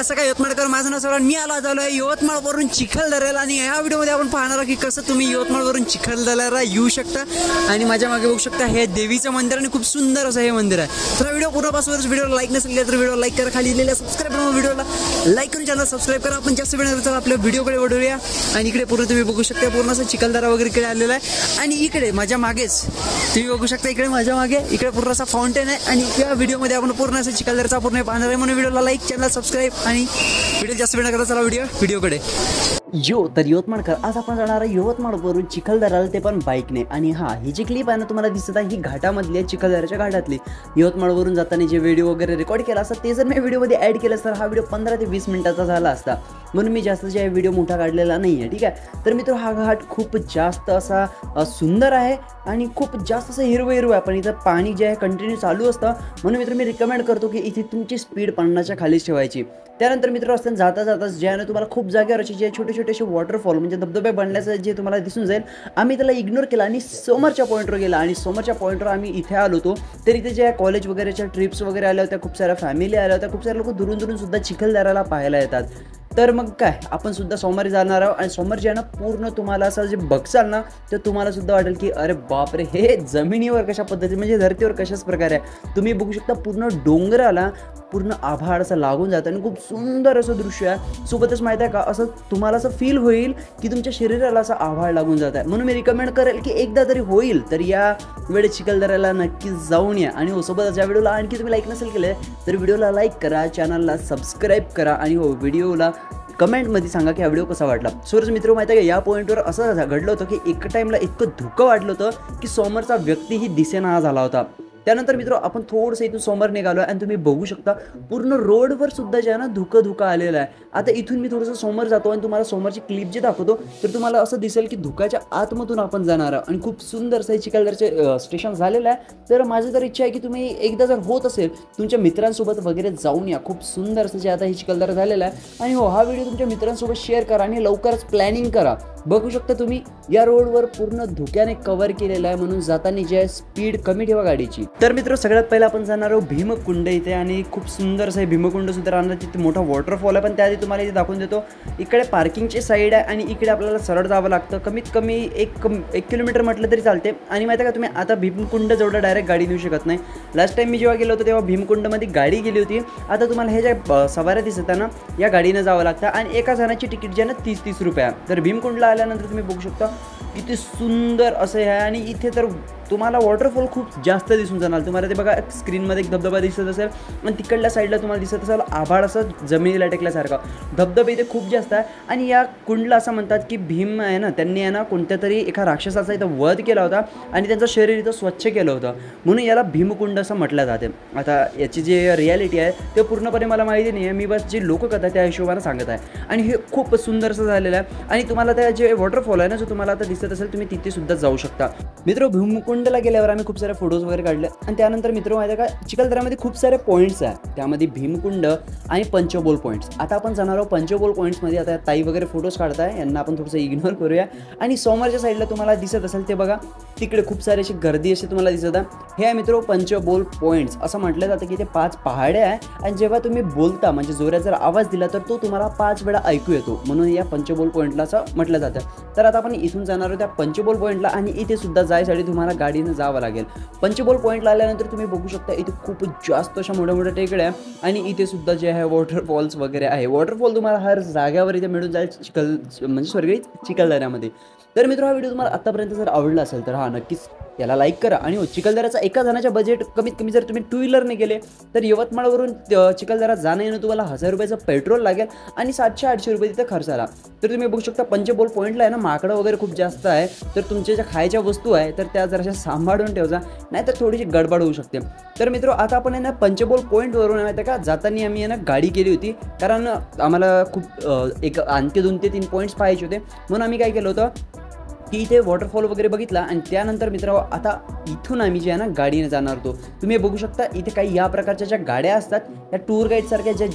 कसं काय यवतमाळकर, माझं नाव सौरभ, मी आलो आहे यवतमाळवरून चिखलदऱ्याला आणि या व्हिडिओमध्ये आपण पाहणार आहोत की कसं तुम्ही यवतमाळवरून चिखलदऱ्याला येऊ शकता। आणि माझ्या मागे बघू शकता हे देवीचं मंदिर आणि खूप सुंदर असं हे मंदिर आहे। तर व्हिडिओ पूर्ण पासून व्हिडिओला लाईक नसेल केलं तर व्हिडिओ लाईक करा, खाली दिलेल्या सबस्क्राईब करा, व्हिडिओला लाईक करून चॅनल सबस्क्राईब करा। आपण जास्त वेळ नंतर आपल्या व्हिडिओकडे वळूया आणि इकडे पूर्ण तुम्ही बघू शकता पूर्ण असं चिखलदरा वगैरे इकडे आलेला आहे। आणि इकडे माझ्या मागेच तुम्ही बघू शकता इकडे माझ्या मागे इकडे पूर्ण असा फाउंटेन आहे आणि या व्हिडिओमध्ये आपण पूर्ण असं चिखलदऱ्याचा पूर्ण पाहणार आहे। म्हणून व्हिडिओला लाईक, चॅनल सबस्क्राईब आणि व्हिडिओ जास्त वेळ करा, चला व्हिडिओकडे। तर यवतमाळकर, आज आपण जाणार आहे यवतमाळवरून चिखलदऱ्याला, ते पण बाईकने। आणि ही जी क्लिप आहे ना तुम्हाला दिसत आहे ही घाटामधली आहे, चिखलदऱ्याच्या घाटातली। यवतमाळवरून जाताना जे व्हिडिओ वगैरे रेकॉर्ड केला असता ते जर मी व्हिडिओमध्ये ॲड केलं तर हा व्हिडिओ 15 ते 20 मिनिटाचा झाला असता, म्हणून मी जास्त जे व्हिडिओ मोठा काढलेला नाही आहे, ठीक आहे। तर मित्र हा घाट खूप जास्त असा सुंदर आहे आणि खूप जास्त असं हिरवं आहे, पण इथं पाणी जे आहे कंटिन्यू चालू असतं। म्हणून मित्र मी रिकमेंड करतो की इथे तुमची स्पीड 50च्या खालीच ठेवायची। त्यानंतर मित्र असताना जाता जे आहे ना तुम्हाला खूप जागेवर जे छोटे छोटे वॉटरफॉल म्हणजे धबधबे बनल्याचं जे तुम्हाला दिसून जाईल, आम्ही त्याला इग्नोर केला आणि समोरच्या पॉईंटवर गेला। आणि समोरच्या पॉईंटवर आम्ही इथे आलो होतो, तर इथे जे कॉलेज वगैरेच्या ट्रिप्स वगैरे आल्या होत्या, खूप साऱ्या फॅमिली आल्या होत्या, खूप सारे लोक दुरून सुद्धा चिखलदऱ्याला पाहायला येतात। तर मग काय आपण सुद्धा सोमवारी जाणार आहोत आणि सोमवारी जे आहे ना पूर्ण तुम्हाला असं जे बघसाल ना तर तुम्हाला सुद्धा वाटेल की अरे बापरे, हे जमिनीवर कशा पद्धती म्हणजे धरतीवर कशाच प्रकारे आहे। तुम्ही बघू शकता पूर्ण डोंगराला पूर्ण आभाळ असं लागून जातं आणि खूप सुंदर असं दृश्य आहे। सोबतच माहिती आहे का, असं तुम्हाला असं फील होईल की तुमच्या शरीराला असं आभाळ लागून जात आहे। म्हणून मी रिकमेंड करेल की एकदा तरी होईल तर या वेळेस चिखलदऱ्याला नक्कीच जाऊन या। आणि सोबतच या व्हिडिओला आणखी तुम्ही लाईक नसेल केलं तर व्हिडिओला लाईक करा, चॅनलला सबस्क्राईब करा आणि व्हिडिओला कमेंटमध्ये सांगा की हा व्हिडिओ कसा वाटला। सोर्स मित्र माहिती आहे का, या पॉईंटवर असं घडलं होतं की एका टाईमला इतकं धुकं वाटलं होतं की समोरचा व्यक्तीही दिसेना झाला होता। त्यानंतर मित्र आपण थोडंसं इथून समोर निघालो आणि तुम्ही बघू शकता पूर्ण रोडवर सुद्धा जे आहे ना धुकं आलेलं आहे। आता इथून मी थोडंसं समोर जातो आणि तुम्हाला समोरची क्लिप जे दाखवतो तर तुम्हाला असं दिसेल की धुक्याच्या आतमधून आपण जाणार आहोत आणि खूप सुंदर असं चिखलदऱ्याचे स्टेशन झालेलं आहे। तर माझी तर इच्छा आहे की तुम्ही एकदा जर होत असेल तुमच्या मित्रांसोबत वगैरे जाऊन या, खूप सुंदर असं जे आता हे चिखलदरा झालेलं आहे। आणि हा व्हिडिओ तुमच्या मित्रांसोबत शेअर करा आणि लवकरच प्लॅनिंग करा। बघू शकता तुम्ही या रोडवर पूर्ण धुक्याने कव्हर केलेलं आहे, म्हणून जाताना जे स्पीड कमी ठेवा गाडीची। तर मित्र सगळ्यात पहिला आपण जाणार आहोत भीमकुंड इथे आणि खूप सुंदर असं भीमकुंड सुद्धा राहणार, तिथे मोठा वॉटरफॉल आहे। पण त्याआधी तुम्हाला इथे दाखवून देतो, इकडे पार्किंगची साईड आहे आणि इकडे आपल्याला सरळ जावं लागतं, कमीत कमी एक किलोमीटर म्हटलं तरी चालते। आणि माहिती आहे का, तुम्ही आता भीमकुंड जवळ डायरेक्ट गाडी नेऊ शकत नाही। लास्ट टाइम मी जेव्हा गेलो होतो तेव्हा भीमकुंडमध्ये गाडी गेली होती। आता तुम्हाला हे ज्या सवाऱ्या दिसत ना या गाडीनं जावं लागतं आणि एका जणाची तिकीट जे आहे ना 30 रुपये आहे। तर भीमकुंडला आल्यानंतर तुम्ही बघू शकता किती सुंदर असं आहे आणि इथे तर तुम्हाला वॉटरफॉल खूप जास्त दिसून जाणार। तुम्हाला ते बघा स्क्रीनमध्ये एक धबधबा दिसत असेल आणि तिकडल्या साईडला तुम्हाला दिसत असेल आभाळ असं जमिनीला टेकल्यासारखं धबधबे इथे खूप जास्त आहे। आणि या कुंडला असं म्हणतात की भीम आहे ना त्यांनी आहे ना कोणत्या तरी एका राक्षसाचा इथं वध केला होता आणि त्यांचं शरीर इथं स्वच्छ केलं होतं, म्हणून याला भीमकुंड असं म्हटलं जाते। आता याची जी रियालिटी आहे ते पूर्णपणे मला माहिती नाही आहे, मी बस जे लोककथा त्या हिशोबाने सांगत आहे। आणि हे खूप सुंदर असं झालेलं आहे आणि तुम्हाला त्या जे वॉटरफॉल आहे ना जो तुम्हाला आता दिसत असेल तुम्ही तिथे सुद्धा जाऊ शकता। मित्र भीमकुंडला गेल्यावर आम्ही खूप सारे फोटोज वगैरे काढले आणि त्यानंतर मित्र माहिती आहे का चिखलदऱ्यामध्ये खूप सारे पॉईंट्स आहेत, त्यामध्ये भीमकुंड आणि पंचबोल पॉईंट्स। आता आपण जाणार आहोत पंचबोल पॉईंट्समध्ये। आता ताई वगैरे फोटोज काढताय, यांना आपण थोडंसं इग्नोर करूया। आणि समोरच्या साईडला तुम्हाला दिसत असेल ते बघा तिकडे खूप सारी अशी गर्दी अशी तुम्हाला दिसत आहे, हे आहे मित्र पंचबोल पॉईंट्स। असं म्हटलं जातं की ते 5 पहाडे आहे आणि जेव्हा तुम्ही बोलता म्हणजे जोरात जर आवाज दिला तर तो तुम्हाला 5 वेळा ऐकू येतो, म्हणून या पंचबोल पॉईंटला असं म्हटलं जातं। तर आता आपण इथून जाणार आहोत त्या पंचबोल पॉईंटला आणि इथे सुद्धा जायसाठी तुम्हाला गाडीनं जावं लागेल। पंचबोल पॉईंटला आल्यानंतर तुम्ही बघू शकता इथे खूप जास्त अशा मोठ्या टेकड्या आणि इथे सुद्धा जे आहे वॉटरफॉल्स वगैरे आहे। वॉटरफॉल तुम्हाला हर जाग्यावर इथे मिळून जाईल चिखलदऱ्यामध्ये। तर मित्र हा व्हिडिओ तुम्हाला आतापर्यंत जर आवडला असेल तर नक्कीच याला लाईक करा। आणि चिखलदऱ्याचा एका जणाच्या बजेट कमीत कमी जर तुम्ही 2 व्हीलरने गेले तर यवतमाळवरून चिखलदरा जाणं येणं तुम्हाला 1000 रुपयाचं पेट्रोल लागेल आणि 700-800 रुपये तिथं खर्च आला। तर तुम्ही बघू शकता पंचबोल पॉईंटला आहे ना माकडं वगैरे खूप जास्त आहे, तर तुमच्या ज्या खायच्या वस्तू आहे तर त्या जराशा सांभाळून ठेवा, नाहीतर थोडीशी गडबड होऊ शकते। तर मित्र आता आपण आहे ना पंचबोल पॉईंटवरून माहिती आहे का जाताना आम्ही आहे ना गाडी केली होती, कारण आम्हाला खूप एक आणखी 2 ते 3 पॉईंट्स पाहायचे होते, म्हणून आम्ही काय केलं होतं की इथे वॉटरफॉल वगैरे बघितला। आणि त्यानंतर मित्र आता इथून आम्ही जे आहे ना गाडीने जाणार होतो. तुम्ही बघू शकता इथे काही या प्रकारच्या ज्या गाड्या असतात त्या टूर गाईडसारख्या ज्या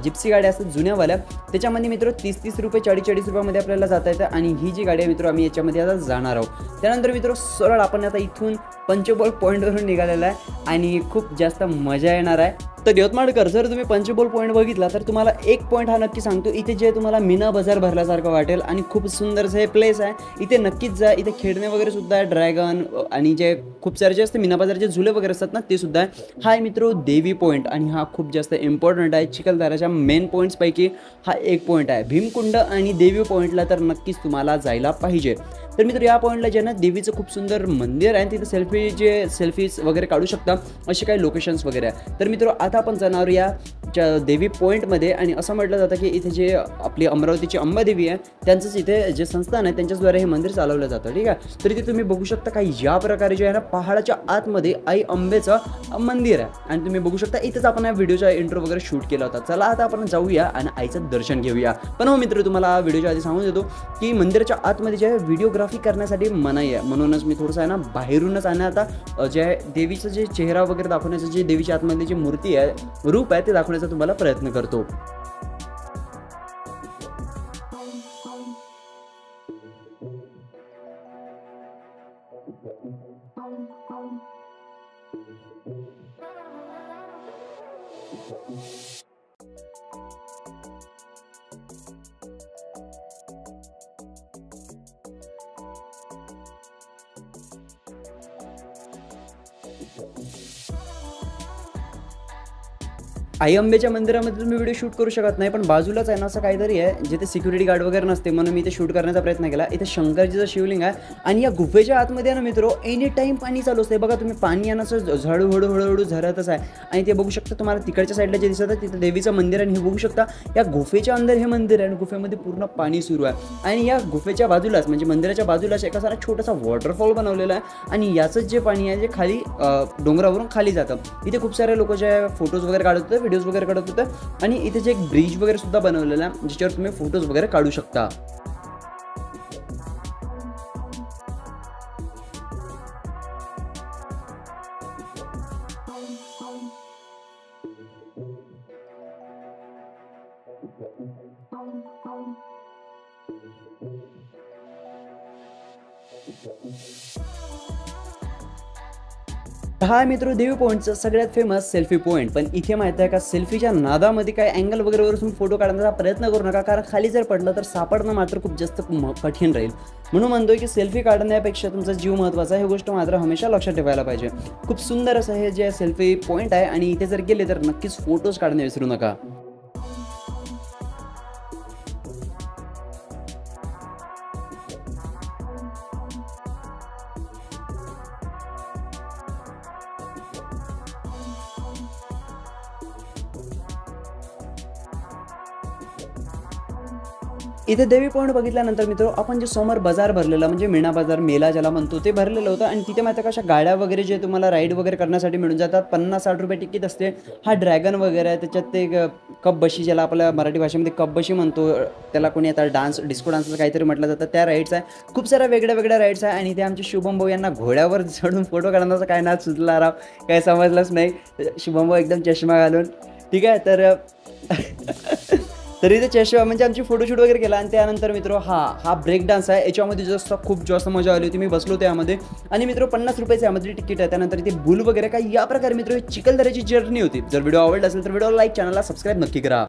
जिप्सी गाड्या असतात जुन्यावाल्या, त्याच्यामध्ये मित्र 30-30 रुपये 40-40 रुपयामध्ये आपल्याला जाता येतं. आणि ही जी गाडी आहे मित्र आम्ही याच्यामध्ये आता जाणार आहोत. त्यानंतर मित्र सरळ आपण आता इथून पंचबोल पॉईंटवरून निघालेला आहे आणि खूप जास्त मजा येणार आहे. तर यवतमाळकर जर तुम्ही पंचबोल पॉईंट बघितला तर तुम्हाला एक पॉईंट हा नक्की सांगतो, इथे जे तुम्हाला मीना बाजार भरल्यासारखं वाटेल आणि खूप सुंदरचं हे प्लेस आहे. इथे नक्कीच जा. इथे खेळणे वगैरे सुद्धा आहे, ड्रॅगन आणि जे खूप सारे जे असते मीना बाजारचे झुले वगैरे असतात ना ते सुद्धा आहे. हा आहे मित्र देवी पॉईंट आणि हा खूप जास्त इम्पॉर्टंट आहे. चिखलदऱ्याच्या मेन पॉईंट्सपैकी हा एक पॉईंट आहे. भीमकुंड आणि देवी पॉईंटला तर नक्कीच तुम्हाला जायला पाहिजे. तर मित्र या पॉईंटला जे ना देवीचं खूप सुंदर मंदिर आहे, तिथे सेल्फीज वगैरे काढू शकता असे काही लोकेशन्स वगैरे आहे. तर मित्र आता आपण जाणार या देवी पॉईंटमध्ये आणि असं म्हटलं जातं की इथे जे आपली अमरावतीची अंबादेवी आहे त्यांचंच इथे जे संस्थान आहे त्यांच्याद्वारे हे मंदिर चालवलं जातं. ठीक आहे. तर इथे तुम्ही बघू शकता काही या प्रकारे जे आहे ना पहाडाच्या आतमध्ये आई अंबेचं मंदिर आहे आणि तुम्ही बघू शकता इथेच आपण या व्हिडिओचा इंट्रो वगैरे शूट केला होता. चला आता आपण जाऊया आणि आईचं दर्शन घेऊया. पण हो मित्र, तुम्हाला व्हिडिओच्या आधी सांगून देतो की मंदिराच्या आतमध्ये जे व्हिडिओग्राफी करण्यासाठी मनाई आहे, म्हणूनच मी थोडंसं आहे ना बाहेरूनच आणि आता जे देवीचं जे चेहरा वगैरे दाखवण्याचं, जे देवीच्या आतमध्ये जी मूर्ती आहे, रूप आहे, ते दाखवण्याचा तुम्हाला प्रयत्न करतो. आई अंबेच्या मंदिरामध्ये तुम्ही व्हिडिओ शूट करू शकत नाही, पण बाजूलाच आहे ना असं काहीतरी आहे जिथे सिक्युरिटी गार्ड वगैरे नसते, म्हणून मी इथे शूट करण्याचा प्रयत्न केला. इथे शंकरजीचं शिवलिंग आहे आणि या गुफेच्या आतमध्ये ना मित्र एनी टाईम पाणी चालू असते. बघा तुम्ही, पाणी आहे ना असं हळूहळू झरतच आहे आणि ते बघू शकता. तुम्हाला तिकडच्या साईडला जे दिसत आहे तिथे देवीचं मंदिर आहे आणि हे बघू शकता या गुफेच्या अंदर हे मंदिर आहे आणि गुफेमध्ये पूर्ण पाणी सुरू आहे. आणि या गुफेच्या बाजूलाच म्हणजे मंदिराच्या बाजूलाच एका सारा छोटासा वॉटरफॉल बनवलेला आहे आणि याचंच जे पाणी आहे जे खाली डोंगरावरून खाली जातं. इथे खूप सारे लोक जे फोटोज वगैरे काढत होते, व्हिडिओज वगैरे काढत होते आणि इथे जे एक ब्रिज वगैरे सुद्धा बनवलेला आहे ज्याच्यावर तुम्ही फोटोज वगैरे काढू शकता. हा मित्र देवी पॉईंटचा सगळ्यात फेमस सेल्फी पॉईंट. पण इथे माहिती आहे का, सेल्फीच्या नादामध्ये काही अँगल वगैरे तुम्ही फोटो काढण्याचा प्रयत्न करू नका, कारण खाली जर पडलं तर सापडणं मात्र खूप जास्त कठीण राहील. म्हणून म्हणतोय की सेल्फी काढण्यापेक्षा तुमचा जीव महत्त्वाचा आहे, ही गोष्ट मात्र हमेशा लक्षात ठेवायला पाहिजे. खूप सुंदर असं हे जे सेल्फी पॉईंट आहे आणि इथे जर गेले तर नक्कीच फोटोज काढणे विसरू नका. इथे देवी पॉईंट बघितल्यानंतर मित्र आपण जे समोर बाजार भरलेला म्हणजे मीना बाजार, मेला ज्याला म्हणतो, ते भरलेलं होतं आणि तिथे माहिती कशा गाड्या वगैरे जे तुम्हाला राईड वगैरे करण्यासाठी मिळून जातात. 50-60 रुपये तिकीट असते. हा ड्रॅगन वगैरे आहे, त्याच्यात ते कप बशी ज्याला आपल्या मराठी भाषेमध्ये कप बशी म्हणतो, त्याला कोणी आता डिस्को डान्सचं काहीतरी म्हटलं जातं, त्या राईड्स आहे. खूप साऱ्या वेगळ्या राईड्स आहे आणि ते आमचे शुभम भाऊ यांना घोड्यावर चढून फोटो काढण्याचा काय नाच सुचला राव, काय समजलंच नाही. शुभम भाऊ एकदम चष्मा घालून, ठीक आहे. तर इथे चष्मा म्हणजे आमची फोटोशूट वगैरे केला आणि त्यानंतर मित्र हा ब्रेक डान्स आहे. याच्यामध्ये खूप जास्त मजा आली होती. मी बसलो त्यामध्ये आणि मित्र 50 रुपयाचं यामध्ये तिकीट आहे. त्यानंतर इथे बुल वगैरे काही या प्रकारे मित्र चिखलदऱ्याची जर्नी होती. जर व्हिडिओ आवडला असेल तर व्हिडिओ लाईक, चॅनलला सबस्क्राईब नक्की करा.